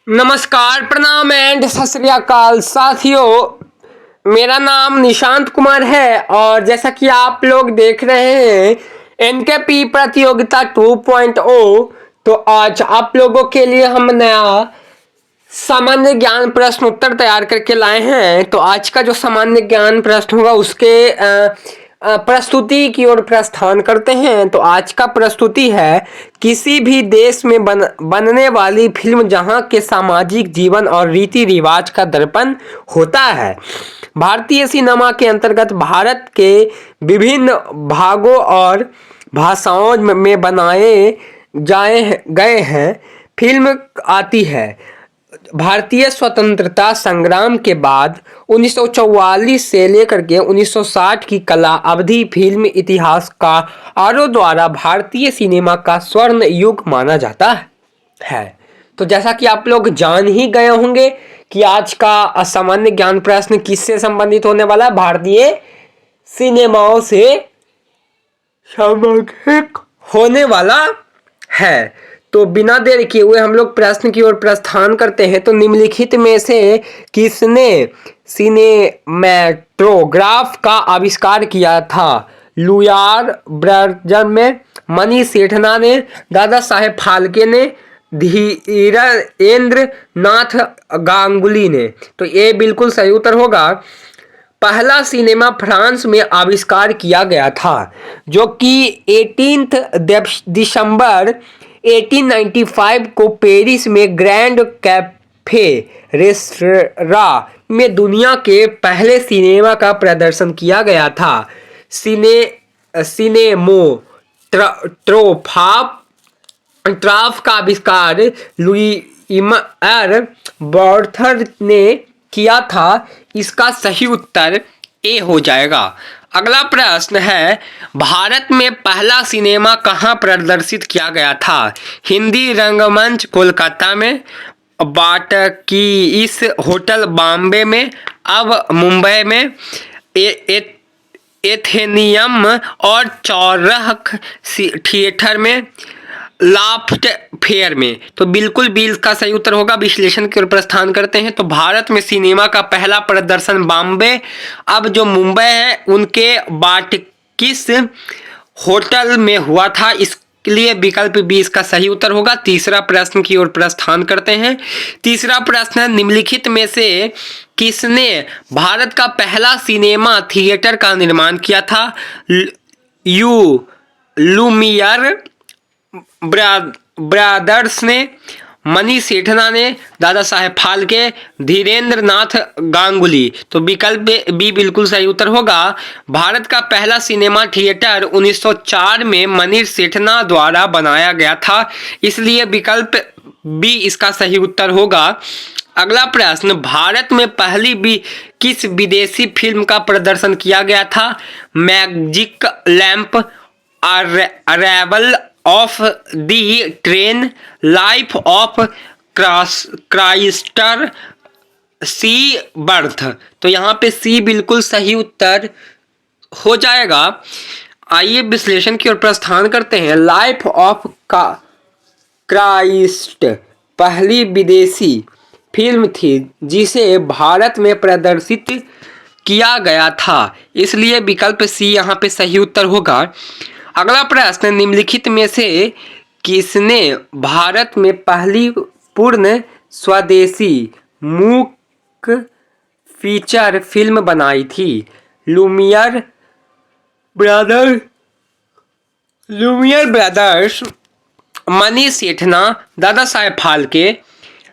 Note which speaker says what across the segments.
Speaker 1: नमस्कार, प्रणाम एंड सत श्री अकाल साथियों। मेरा नाम निशांत कुमार है और जैसा कि आप लोग देख रहे हैं एनकेपी प्रतियोगिता 2.0। तो आज आप लोगों के लिए हम नया सामान्य ज्ञान प्रश्न उत्तर तैयार करके लाए हैं। तो आज का जो सामान्य ज्ञान प्रश्न होगा उसके प्रस्तुति की ओर प्रस्थान करते हैं। तो आज का प्रस्तुति है, किसी भी देश में बनने वाली फिल्म जहां के सामाजिक जीवन और रीति रिवाज का दर्पण होता है। भारतीय सिनेमा के अंतर्गत भारत के विभिन्न भागों और भाषाओं में बनाए गए हैं फिल्म आती है। भारतीय स्वतंत्रता संग्राम के बाद 1944 से लेकर के 1960 की कला अवधि फिल्म इतिहासकारों द्वारा भारतीय सिनेमा का स्वर्ण युग माना जाता है। तो जैसा कि आप लोग जान ही गए होंगे कि आज का सामान्य ज्ञान प्रश्न किससे संबंधित होने वाला है, भारतीय सिनेमाओं से संबंधित होने वाला है। तो बिना देर किए हुए हम लोग प्रश्न की ओर प्रस्थान करते हैं। तो निम्नलिखित में से किसने सिनेमैटोग्राफ का आविष्कार किया था? लुयार ब्रदर्स में, मनी सेठना ने, दादा साहेब फाल्के ने, धीरेंद्र नाथ गांगुली ने। तो ये बिल्कुल सही उत्तर होगा। पहला सिनेमा फ्रांस में आविष्कार किया गया था जो कि 18 दिसंबर 1895 को पेरिस में ग्रैंड कैफे रेस्तरां में दुनिया के पहले सिनेमा का प्रदर्शन किया गया था। सिनेमोट्राफ का आविष्कार लुइमर बर्थर ने किया था। इसका सही उत्तर ए हो जाएगा। अगला प्रश्न है, भारत में पहला सिनेमा कहाँ प्रदर्शित किया गया था? हिंदी रंगमंच कोलकाता में, बाटकीस होटल बॉम्बे में, अब मुंबई में, एथेनियम और चौरख थिएटर में, लाफ्ट फेयर में। तो बिल्कुल भी इसका सही उत्तर होगा। विश्लेषण की ओर प्रस्थान करते हैं। तो भारत में सिनेमा का पहला प्रदर्शन बॉम्बे, अब जो मुंबई है, उनके बाटकिस होटल में हुआ था। इसलिए विकल्प बी इसका सही उत्तर होगा। तीसरा प्रश्न की ओर प्रस्थान करते हैं। तीसरा प्रश्न है, निम्नलिखित में से किसने भारत का पहला सिनेमा थिएटर का निर्माण किया था? लुमियर ब्रदर्स ने, मनी सेठना ने, दादा साहेब फाल्के, धीरेंद्र नाथ गांगुली। तो विकल्प बी बिल्कुल सही उत्तर होगा। भारत का पहला सिनेमा थिएटर 1904 में मनी सेठना द्वारा बनाया गया था, इसलिए विकल्प बी इसका सही उत्तर होगा। अगला प्रश्न, भारत में पहली किस विदेशी फिल्म का प्रदर्शन किया गया था? Magic lamp, arrival of the train, life of Christ, sea bath. तो यहाँ पे सी बिल्कुल सही उत्तर हो जाएगा। आइए विश्लेषण की ओर प्रस्थान करते हैं। लाइफ ऑफ क्राइस्ट पहली विदेशी फिल्म थी जिसे भारत में प्रदर्शित किया गया था, इसलिए विकल्प सी यहाँ पे सही उत्तर होगा। अगला प्रश्न, निम्नलिखित में से किसने भारत में पहली पूर्ण स्वदेशी मूक फीचर फिल्म बनाई थी? Lumière brothers, money Sethna, Dada Saheb Phalke,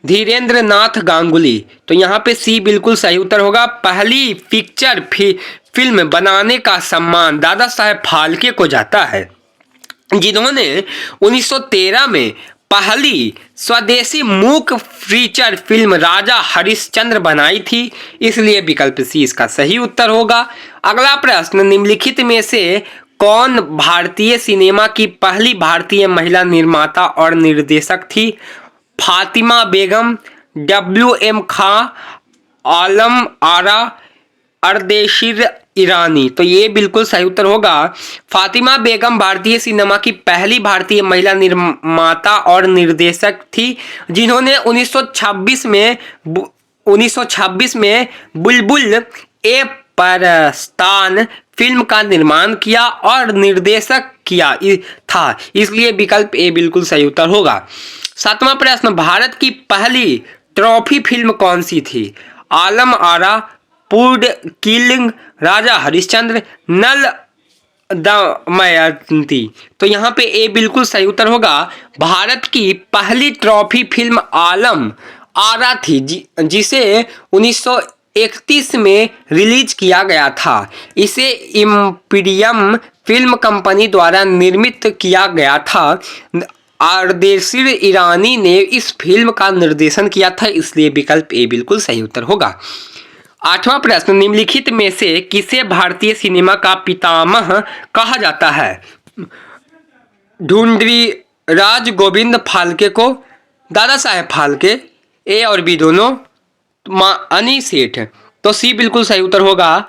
Speaker 1: Dhirendra नाथ गांगुली। तो यहाँ पे सी बिल्कुल सही उत्तर होगा। पहली पिक्चर फिल्म बनाने का सम्मान दादा साहेब फाल्के को जाता है, जिन्होंने 1913 में पहली स्वदेशी मूक फीचर फिल्म राजा हरिश्चंद्र बनाई थी, इसलिए विकल्प सी इसका सही उत्तर होगा। अगला प्रश्न, निम्नलिखित में से कौन भारतीय सिनेमा की पहली भारतीय महिला निर्माता और निर्देशक थी? फातिमा बेगम, WM खां, आलम आरा, अर्देशीर ईरानी, तो ये बिल्कुल सही उत्तर होगा। फातिमा बेगम भारतीय सिनेमा की पहली भारतीय महिला निर्माता और निर्देशक थी, जिन्होंने 1926 में बुलबुल ए परस्तान फिल्म का निर्माण किया और निर्देशक किया था, इसलिए विकल्प ए बिल्कुल सही उत्तर होगा। 7वां प्रश्न, भारत की पहली ट्रॉफी फिल्म कौन सी थी? आलम आरा, पूर्ड किलिंग, राजा हरिश्चंद्र, नल दमयंती, तो यहाँ पे ए बिल्कुल सही उत्तर होगा। भारत की पहली ट्रॉफी फिल्म आलम आरा थी, जिसे 1931 में रिलीज किया गया था। इसे इम्पीरियम फिल्म कंपनी द्वारा निर्मित किया गया था। आरदेशीर ईरानी ने इस फिल्म का निर्देशन किया था, इसलिए विकल्प ए बिल्कुल सही उत्तर होगा। 8वां प्रश्न, निम्नलिखित में से किसे भारतीय सिनेमा का पितामह कहा जाता है? ढूंढरीराज गोविंद फाल्के को, दादा साहेब फाल्के, ए और बी दोनों, अनी सेठ, तो सी बिल्कुल सही उत्तर होगा।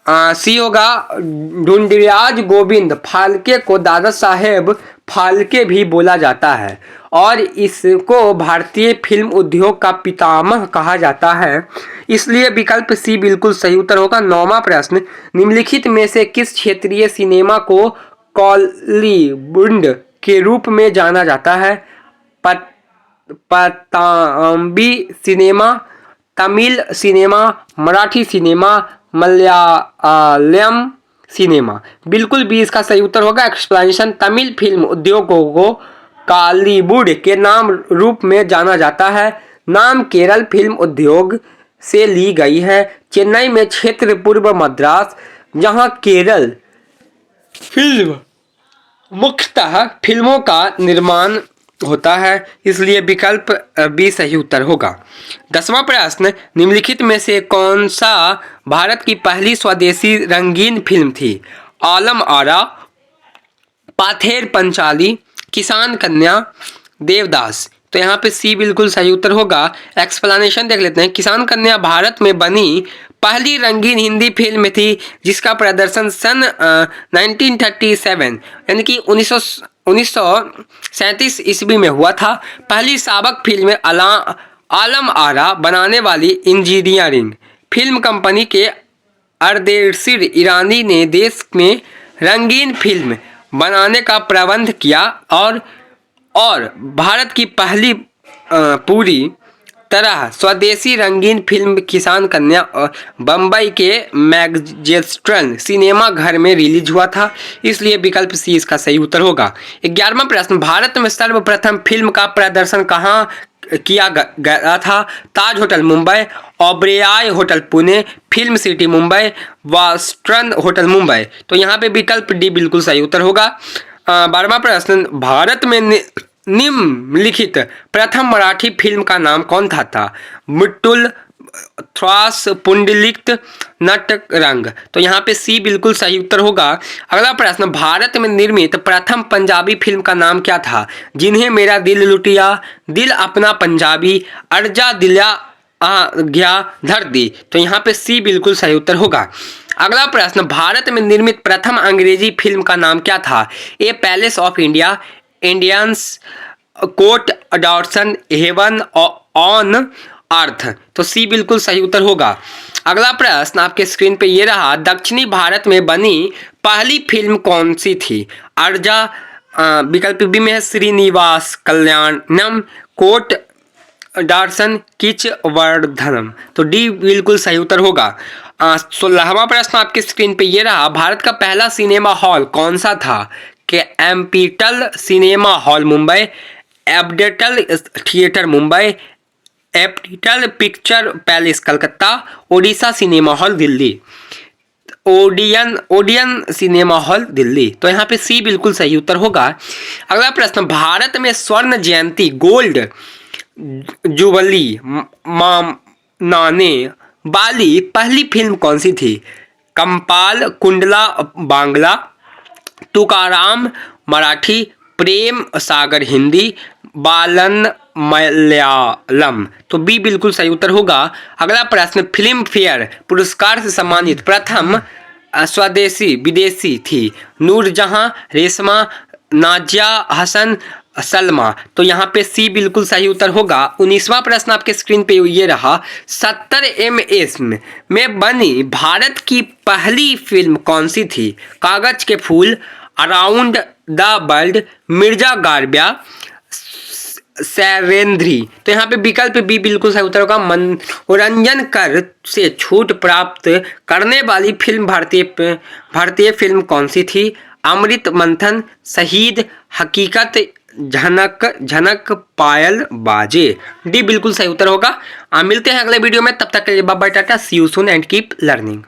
Speaker 1: सी होगा, ढूंढरीराज गोविंद फाल्के को दादा साहेब फाल्के भी बोला जाता है और इसको भारतीय फिल्म उद्योग का पितामह कहा जाता है, इसलिए विकल्प सी बिल्कुल सही उत्तर होगा। 9वां प्रश्न, निम्नलिखित में से किस क्षेत्रीय सिनेमा को कॉलीवुड के रूप में जाना जाता है? पतांबी cinema, Tamil cinema, Marathi cinema, Malayalam cinema, बिल्कुल भी इसका सही उत्तर होगा। एक्सप्लेनेशन, तमिल फिल्म उद्योगों को कॉलीवुड के नाम रूप में जाना जाता है। नाम केरल फिल्म उद्योग से ली गई है। चेन्नई में क्षेत्र पूर्व मद्रास, जहां केरल फिल्म मुख्यतः फिल्मों का निर्माण होता है, इसलिए विकल्प बी सही उत्तर होगा। 10वां प्रश्न, निम्नलिखित में से कौन सा भारत की पहली स्वदेशी रंगीन फिल्म थी? आलम आरा, पाथेर पंचाली, किसान कन्या, देवदास, तो यहाँ पे सी बिल्कुल सही उत्तर होगा। एक्सप्लेनेशन देख लेते हैं। किसान कन्या भारत में बनी पहली रंगीन हिंदी फिल्म थी, जिसका प्रदर्शन सन 1937 यानी कि 1937 ईस्वी में हुआ था। पहली साबक फिल्म आलम आरा बनाने वाली इंजीनियरिंग फिल्म कंपनी के आरदेशीर ईरानी ने देश में रंगीन फिल्म बनाने का प्रबंध किया और भारत की पहली पूरी तरह स्वदेशी रंगीन फिल्म किसान कन्या बम्बई के मैगजेस्ट्रल सिनेमा घर में रिलीज हुआ था, इसलिए विकल्प सी इसका सही उत्तर होगा। 11वां प्रश्न, भारत में सर्वप्रथम फिल्म का प्रदर्शन कहाँ किया गया था? Taj hotel Mumbai, Oberoi hotel Pune, film city Mumbai, western hotel Mumbai, तो यहाँ पे विकल्प डी बिल्कुल सही उत्तर होगा। 12वां प्रश्न, भारत में निम्नलिखित प्रथम मराठी फिल्म का नाम कौन था? मुट्टुल, थ्रास, पुंडलिक, नटरंग, तो यहाँ पे सी बिल्कुल सही उत्तर होगा। अगला प्रश्न, भारत में निर्मित प्रथम पंजाबी फिल्म का नाम क्या था? जिन्हें मेरा दिल लुटिया, दिल अपना पंजाबी, अर्जा दिल्या आ गया धर दी, तो यहाँ पे सी बिल्कुल सही उत्तर होगा। अगला प्रश्न, भारत में निर्मित प्रथम अंग्रेजी फिल्म का नाम क्या था? A palace of India, Indians, court Dotson, heaven on earth, तो सी बिल्कुल सही उत्तर होगा। अगला प्रश्न आपके स्क्रीन पे ये रहा, दक्षिणी भारत में बनी पहली फिल्म कौन सी थी? अर्जा, विकल्प बी में है श्रीनिवास कल्याणम, कोर्ट डॉटसन, किच वर्धनम, तो डी बिल्कुल सही उत्तर होगा। 16वां प्रश्न आपके स्क्रीन पे ये रहा, भारत का पहला सिनेमा हॉल कौन सा था? के एम्पिटल सिनेमा हॉल मुंबई, एबडेटल थिएटर मुंबई, एपिटल picture palace Calcutta, Odisha cinema hall Delhi, Odeon cinema hall Delhi, तो यहाँ पे सी बिल्कुल सही उत्तर होगा। अगला प्रश्न, भारत में स्वर्ण जयंती गोल्ड जुबली मनाने वाली पहली फिल्म कौन सी थी? कंपाल, कुंडला बांग्ला, तुकाराम मराठी, प्रेम सागर हिंदी, बालन मलयालम, तो बी बिल्कुल सही उत्तर होगा। अगला प्रश्न, फिल्म फेयर पुरस्कार से सम्मानित प्रथम स्वदेशी विदेशी थी। नूरजहां, रेशमा, नाजिया, हसन, सलमा। तो यहाँ पे सी बिल्कुल सही उत्तर होगा। 19वां प्रश्न आपके स्क्रीन पे ये रहा, 70 ms में बनी भारत की पहली फिल्म कौन सी थी? कागज के फूल, अराउंड द वर्ल्ड, मिर्जा गार्बिया, सैवेंद्री। तो यहाँ पे विकल्प बी बिल्कुल सही उत्तर होगा। मनोरंजन कर से छूट प्राप्त करने वाली फिल्म भारतीय फिल्म कौन सी थी? अमृत मंथन, शहीद, हकीकत, झनक पायल बाजे। डी बिल्कुल सही उत्तर होगा। मिलते हैं अगले वीडियो में, तब तक के लिए bye bye, tata, see you soon and keep learning.